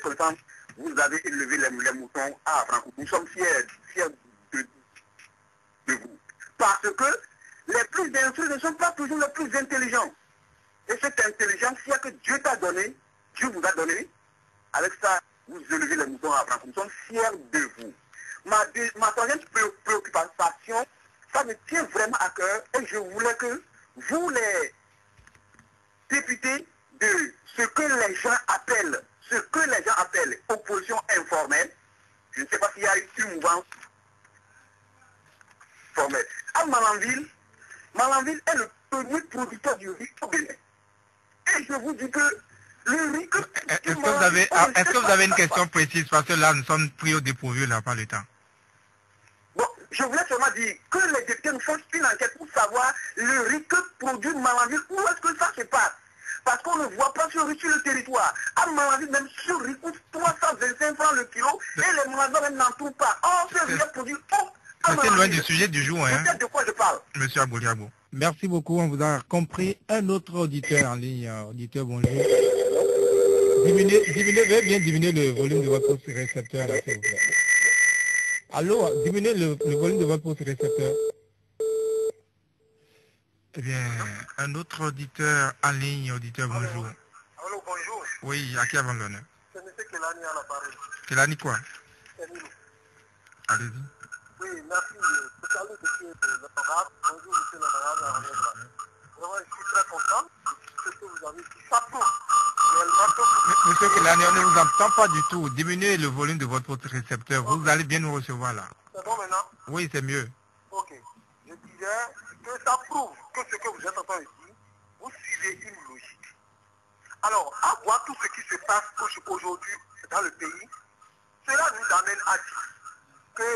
quelque temps, vous avez élevé les moutons à Franco. Nous sommes fiers de vous. Parce que les plus instruits ne sont pas toujours les plus intelligents. Et cette intelligence, s'il y a que Dieu t'a donné, Dieu vous a donné, avec ça, vous élevez les moutons à Franco. Nous sommes fiers de vous. Ma troisième préoccupation, ça me tient vraiment à cœur et je voulais que vous, les députés, de ce que les gens appellent opposition informelle, je ne sais pas s'il y a une mouvance formelle. À Malanville est le premier producteur du riz au Bénin. Et je vous dis que le riz que... Est-ce que vous avez une question précise parce que là, nous sommes pris au dépourvu, là, pas le temps. Bon, je voulais seulement dire que les députés nous fassent une enquête pour savoir le riz que produit Malanville, où est-ce que ça se passe. Parce qu'on ne voit pas ce riz sur le territoire. À Malanville, même ce riz coûte 325 francs le kilo, et les magasins même n'en trouvent pas. Or, ce riz est produit c'est loin du sujet du jour, hein. Peut-être de quoi je parle. Monsieur Abouliabou. Merci beaucoup, on vous a compris. Un autre auditeur en ligne. Auditeur, bonjour. Veuillez bien diminuer le volume de votre poste récepteur, là, s'il vous plaît. Allô, diminuez le volume de votre poste récepteur. Eh bien, un autre auditeur en ligne, auditeur, bonjour. Allô, bonjour. Oui, à qui avant l'honneur? C'est M. Kelani à l'appareil. Kelani quoi? Kelani. Allez-y. Oui, merci. Je salue M. l'honorable. Bonjour, M. l'honorable. Vraiment, je suis très content de ce que vous avez dit. Ça prouve réellement. Monsieur Kelani, on ne vous entend pas du tout. Diminuez le volume de votre récepteur. Vous allez bien nous recevoir là. C'est bon maintenant? Oui, c'est mieux. Ok. Je disais que ça prouve que ce que vous êtes en train de dire, vous suivez une logique. Alors, à voir tout ce qui se passe aujourd'hui dans le pays, cela nous amène à dire que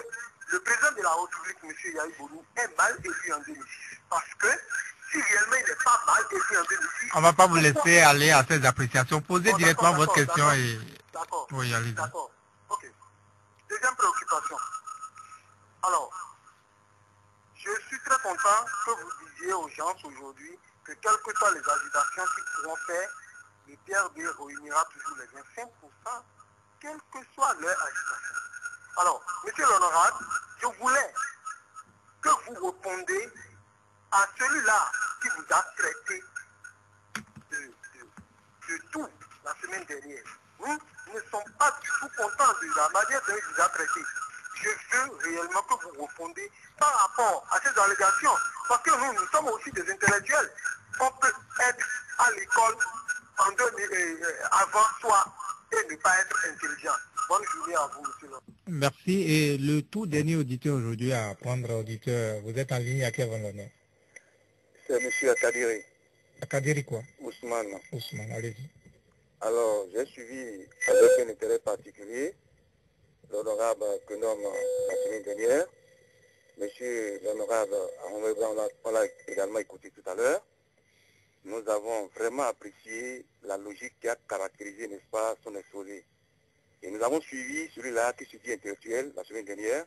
le président de la République, M. Yahi Bourou, est mal élu en 2006. Parce que si réellement il n'est pas mal élu en 2006... On ne va pas vous laisser aller à ces appréciations. Posez directement votre question et... D'accord. Oui, allez-y. D'accord. Ok. Deuxième préoccupation. Alors, je suis très content que vous disiez aux gens aujourd'hui que quelles que soient les agitations qu'ils pourront faire, le PRD réunira toujours les 25%, quelle que soit leur agitation. Alors, monsieur l'honorable, je voulais que vous répondiez à celui-là qui vous a traité de tout la semaine dernière. Nous ne sommes pas du tout contents de la manière dont il vous a traité. Je veux réellement que vous répondiez par rapport à ces allégations. Parce que nous sommes aussi des intellectuels. On peut être à l'école avant soi et ne pas être intelligent. Bonne journée à vous, monsieur. Merci. Et le tout dernier auditeur aujourd'hui à prendre auditeur, vous êtes en ligne à quel l'honneur? C'est monsieur Akadiri. Akadiri quoi? Ousmane. Ousmane, allez-y. Alors, j'ai suivi avec un intérêt particulier l'honorable que nomme la semaine dernière. Monsieur l'honorable, on l'a également écouté tout à l'heure. Nous avons vraiment apprécié la logique qui a caractérisé, n'est-ce pas, son exposé. Et nous avons suivi celui-là qui se dit intellectuel la semaine dernière.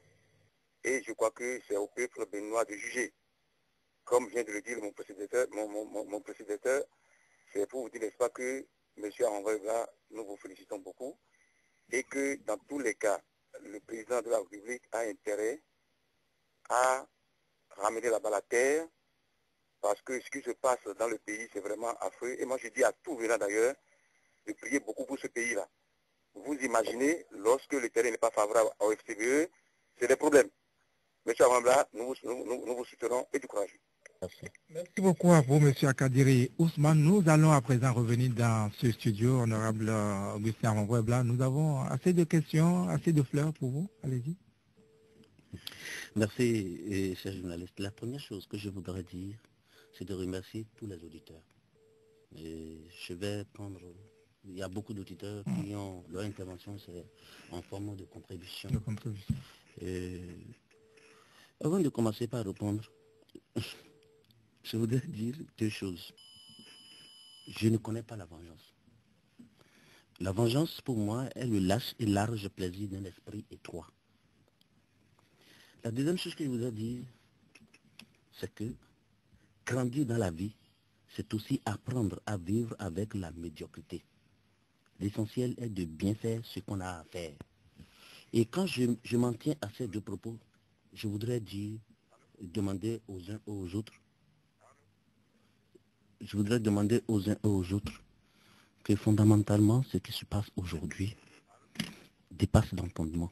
Et je crois que c'est au peuple béninois de juger. Comme vient de le dire mon précédéteur, c'est pour vous dire, n'est-ce pas, que M. Aranvega, nous vous félicitons beaucoup. Et que dans tous les cas, le président de la République a intérêt à ramener la balle à terre, parce que ce qui se passe dans le pays, c'est vraiment affreux. Et moi, je dis à tout venant d'ailleurs, de prier beaucoup pour ce pays-là. Vous imaginez, lorsque le terrain n'est pas favorable au FCBE, c'est des problèmes. Monsieur Arambla, nous vous soutenons et du courage. Merci. Merci beaucoup à vous, Monsieur Akadiri. Ousmane, nous allons à présent revenir dans ce studio, honorable Augustin Aranvebla. Nous avons assez de questions, assez de fleurs pour vous. Allez-y. Merci, cher journaliste. La première chose que je voudrais dire, c'est de remercier tous les auditeurs. Et je vais prendre... Il y a beaucoup d'auditeurs qui ont... Leur intervention, c'est en forme de contribution. Avant de commencer par répondre, je voudrais dire deux choses. Je ne connais pas la vengeance. La vengeance, pour moi, est le lâche et large plaisir d'un esprit étroit. La deuxième chose que je voudrais dire, c'est que grandir dans la vie, c'est aussi apprendre à vivre avec la médiocrité. L'essentiel est de bien faire ce qu'on a à faire. Et quand je m'en tiens à ces deux propos, je voudrais demander aux uns et aux autres, que fondamentalement, ce qui se passe aujourd'hui dépasse l'entendement.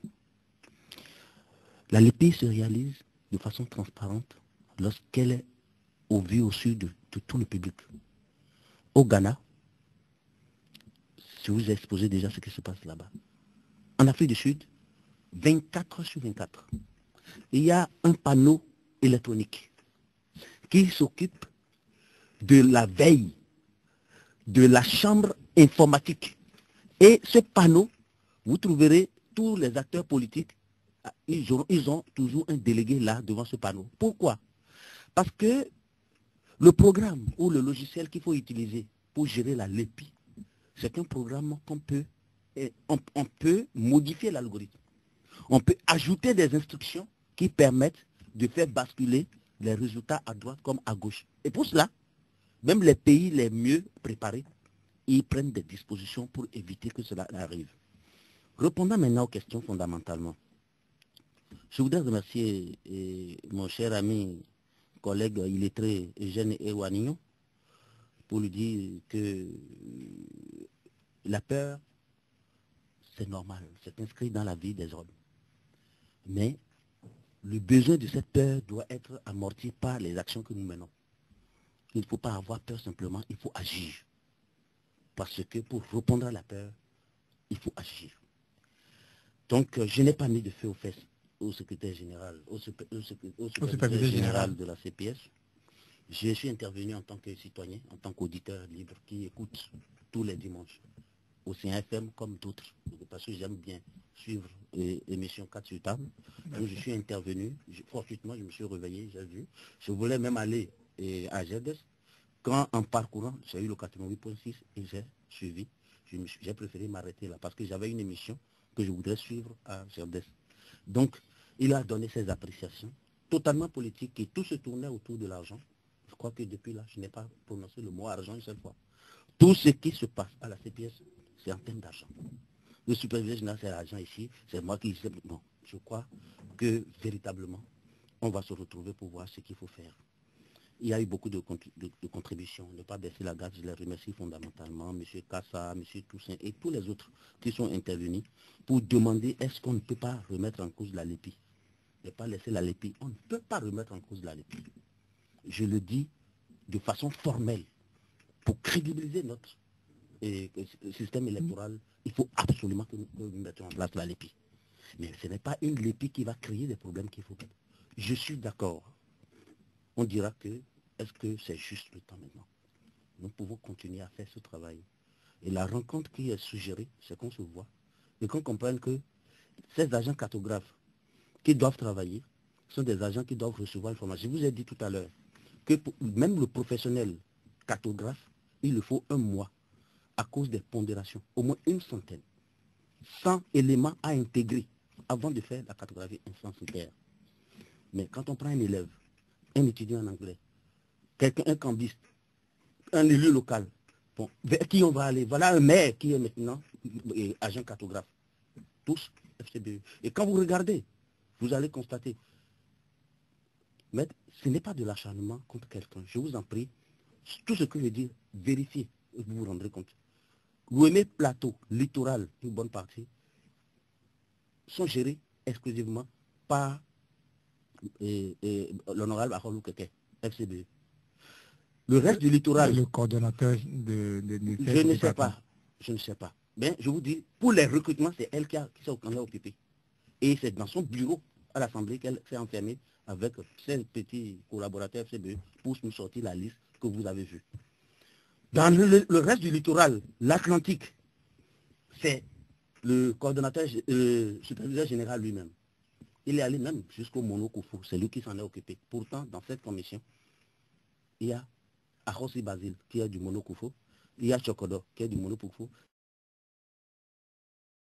La LEPI se réalise de façon transparente lorsqu'elle est au vu au su de tout le public. Au Ghana, je vous ai exposé déjà ce qui se passe là-bas. En Afrique du Sud, 24 heures sur 24, il y a un panneau électronique qui s'occupe de la veille, de la chambre informatique. Et ce panneau, vous trouverez tous les acteurs politiques, ils ont toujours un délégué là devant ce panneau. Pourquoi? Parce que le programme ou le logiciel qu'il faut utiliser pour gérer la LEPI, c'est un programme qu'on peut, on peut modifier l'algorithme. On peut ajouter des instructions qui permettent de faire basculer les résultats à droite comme à gauche. Et pour cela, même les pays les mieux préparés, ils prennent des dispositions pour éviter que cela arrive. Répondant maintenant aux questions fondamentalement, je voudrais remercier mon cher ami, collègue illettré Eugène Ewanignon pour lui dire que la peur, c'est normal, c'est inscrit dans la vie des hommes. Mais le besoin de cette peur doit être amorti par les actions que nous menons. Il ne faut pas avoir peur simplement, il faut agir. Parce que pour répondre à la peur, il faut agir. Donc, je n'ai pas mis de feu aux fesses au secrétaire général, au superviseur général de la CPS. Je suis intervenu en tant que citoyen, en tant qu'auditeur libre qui écoute tous les dimanches au CFM comme d'autres, parce que j'aime bien suivre l'émission 4 sur table. Donc je suis intervenu, fortuitement je me suis réveillé, j'ai vu. Je voulais même aller à GEDES. Quand en parcourant, j'ai eu le 88.6 et j'ai suivi. J'ai préféré m'arrêter là parce que j'avais une émission que je voudrais suivre à GEDES. Donc, il a donné ses appréciations totalement politiques et tout se tournait autour de l'argent. Je crois que depuis là, je n'ai pas prononcé le mot argent une seule fois. Tout ce qui se passe à la CPS, c'est en termes d'argent. Le superviseur général, c'est l'argent ici, c'est moi qui sais. Bon, je crois que véritablement, on va se retrouver pour voir ce qu'il faut faire. Il y a eu beaucoup de contributions. Ne pas baisser la garde, je les remercie fondamentalement, M. Kassa, M. Toussaint et tous les autres qui sont intervenus pour demander est-ce qu'on ne peut pas remettre en cause la LEPI. Ne pas laisser la LEPI. On ne peut pas remettre en cause la LEPI. Je le dis de façon formelle. Pour crédibiliser notre système électoral, il faut absolument que nous mettions en place la LEPI. Mais ce n'est pas une LEPI qui va créer des problèmes qu'il faut. Je suis d'accord. On dira que, est-ce que c'est juste le temps maintenant? Nous pouvons continuer à faire ce travail. Et la rencontre qui est suggérée, c'est qu'on se voit et qu'on comprenne que ces agents cartographes qui doivent travailler sont des agents qui doivent recevoir l'information. Je vous ai dit tout à l'heure que même le professionnel cartographe, il lui faut un mois à cause des pondérations, au moins une centaine, 100 éléments à intégrer avant de faire la cartographie instantanéenne. Mais quand on prend un élève, un étudiant en anglais, un cambiste, un élu local, bon, vers qui on va aller? Voilà un maire qui est maintenant agent cartographe. Tous FCBE. Et quand vous regardez, vous allez constater, mais ce n'est pas de l'acharnement contre quelqu'un. Je vous en prie, tout ce que je dis, vérifiez, et vous vous rendrez compte. L'OME plateau, littoral, une bonne partie, sont gérés exclusivement par l'honorable Aholou Keke, FCBE. Le reste du littoral... Le coordonnateur de je ne sais pas. Je ne sais pas. Mais je vous dis, pour les recrutements, c'est elle qui s'est occupée. Et c'est dans son bureau à l'Assemblée qu'elle s'est enfermée avec ses petits collaborateurs FCBE pour nous sortir la liste que vous avez vue. Dans le reste du littoral, l'Atlantique, c'est le coordonnateur, superviseur général lui-même. Il est allé même jusqu'au Monokofo, c'est lui qui s'en est occupé. Pourtant, dans cette commission, il y a Arossi Basile qui est du Monokofo, il y a Chokodo qui est du Monokofo,